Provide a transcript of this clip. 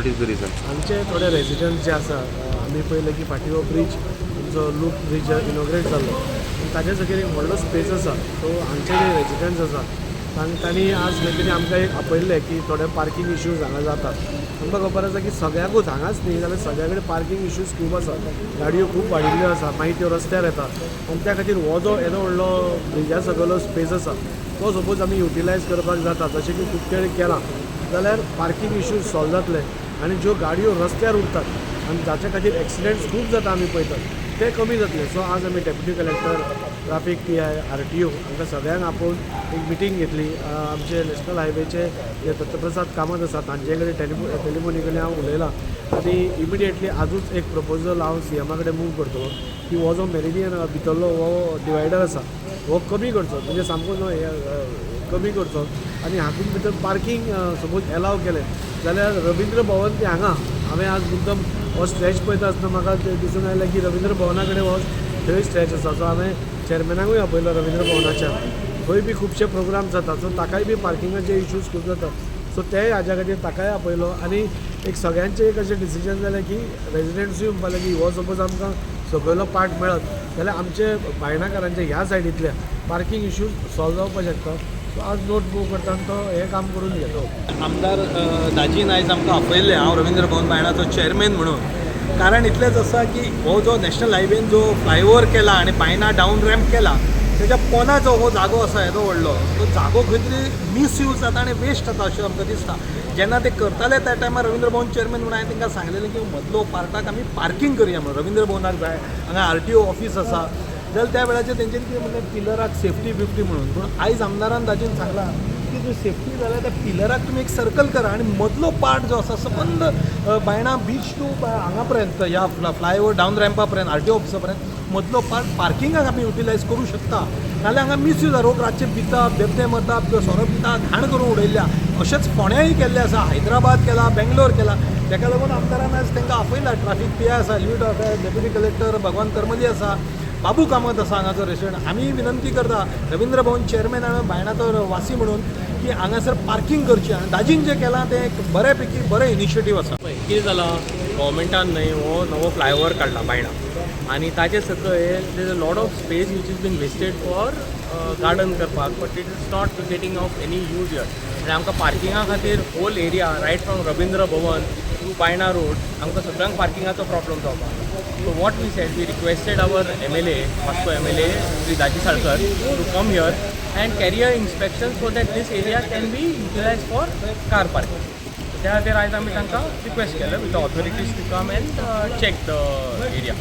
What is the reason? आमचे थोडे residents जे आसा आमी पळयलें की फाटीवर ब्रीज जो लूप ब्रीज इनॉग्रेट जाल्लो आनी ताजे सकयल एक व्हडलो स्पेस आसा सो हांगचे जे रेजिडेंट्स आसा तांणी आज खंय तरी आमकां एक आपयल्लें की थोडे पार्किंग इश्यूज हांगा जातात. आमकां खबर आसा की सगळ्याकूच हांगाच न्ही जाल्यार सगळ्या कडेन पार्किंग इश्यूज खूब आसा. गाडयो खूब वाडिल्ल्यो आसा मागीर त्यो रस्त्यार येता आनी त्या खातीर हो जो येदो व्हडलो ब्रिजा सकयलो स्पेस आसा तो सपोज आमी युटिलायज करपाक जाता जशें की खूब कडेन केलां जाल्यार पार्किंग इश्यूज सॉल्व जातले आनी ज्यो गाडयो रस्त्यार उरतात आनी जाचे खातीर एक्सिडेंट्स खूब जाता आमी पळयतात ते कमी जातले. सो आज आमी deputy collector traffic PI RTO हांकां सगळ्यांक आपोवन एक मिटींग घेतली. आमचे नॅशनल हायवेचे जे दत्तप्रसाद कामत आसा तांचे कडेन टेलिफोनी हांव उलयलां आनी इमिडिएटली आजूच एक प्रपोजल हांव CMA कडेन मूव करतलो की हो जो मेरिडियन भितरलो हो डिवायडर आसा हो कमी करचो म्हणजे सामको कमी करचो आनी हातूंत भितर पार्किंग सपोज एलाव केलें जाल्यार रविंद्र भवन ते हांगा हांवें आज मुद्दम हो स्ट्रेच पळयता आसतना म्हाका दिसून आयलें की रविंद्र भवना कडेन हो थंय स्ट्रेच आसा. सो हांवें चॅरमॅनाकूय आपयलो रविंद्र भवनाच्या थंय बी खुबशे प्रोग्राम जाता सो ताकाय बी पार्किंगाचे इश्यूज खूब जातात सो तेय हाज्या खातीर ताकाय आपयलो आनी एक सगळ्यांचें एक अशें डिसिजन जालें की रेजिडेंट्सूय म्हणपाक लागली हो सपोज आमकां सकयलो पार्ट मेळत जाल्यार आमचे भायणाकारांचे ह्या सायडींतल्या पार्किंग इश्यूज सॉल्व जावपाक शकता. सो आज नोट मूव करता आनी तो हें काम करून घेतो. आमदार दाजीन आयज आमकां आपयल्लें हांव रविंद्र भवन बायणाचो चेअरमॅन म्हणून. कारण इतलेंच आसा की हो जो नॅशनल हायवेन जो फ्लायओवर केला आनी बायणा डावन रॅम्प केला तेच्या पोनाचो हो जागो आसा येदो व्हडलो तो जागो खंय तरी मिसयूज जाता आनी वेस्ट जाता अशें आमकां दिसता. जेन्ना ते करताले त्या टायमार रविंद्र भवन चेअरमॅन म्हणून हांवें तांकां सांगलेलें की मदलो पार्टाक आमी पार्किंग करया म्हणून रविंद्र भवनाक जाय हांगा RTO ऑफीस आसा जाल्यार त्या वेळाचेर तेंच्यांनी कितें म्हणलें पिलराक सेफ्टी बिफ्टी म्हणून. पूण आयज आमदारान दाजीन सांगलां की जर सेफ्टी जाल्यार त्या पिलराक तुमी एक सर्कल करा आनी मदलो पार्ट जो आसा सबंद बायणा बीच टू हांगा पर्यंत ह्या फ्लायओवर डावन रॅम्पा पर्यंत RTO ऑफिसा पर्यंत मदलो पार्ट पार्किंगाक आमी युटिलायज करूं शकता. नाल्यार हांगा मिसयूज लोक रातचे पितात बेबदे मरतात किंवा सोरो पितात घाण करून उडयल्या अशेंच फोंड्याय केल्लें आसा हैदराबाद केला बेंगलोर केला. ताका लागून आमदारान आयज तांकां आपयला ट्राफीक PI आसा लीड डेप्युटी कलेक्टर भगवान करमली आसा बाबू कामत आसा हांगाचो रेसिडेंट. आमी विनंती करता रविंद्र भवन चेअरमॅन आनी बायणाचो वासी म्हणून की हांगासर पार्किंग करचें आनी दाजीन जें केलां तें एक बऱ्यापैकी बरें इनिशिएटीव आसा. कितें जालां गव्हर्मेंटान न्हय हो नवो फ्लायओवर काडला बायणा आनी ताचे सकयल there is a lot of space which is been wasted for garden करपाक but it is not getting of any use here. आनी आमकां पार्किंगा खातीर whole area right from Ravindra Bhavan to Baina road आमकां सगळ्यांक पार्किंगाचो प्रॉब्लम जावपाक. So what we said, we requested our MLA, Moscow MLA, Sri Daji Sarkar, to come here and carry a inspection so that this area can be utilized for car parking. So त्या खातीर आयज आमी तांकां request केलें with the authorities to come and check the area.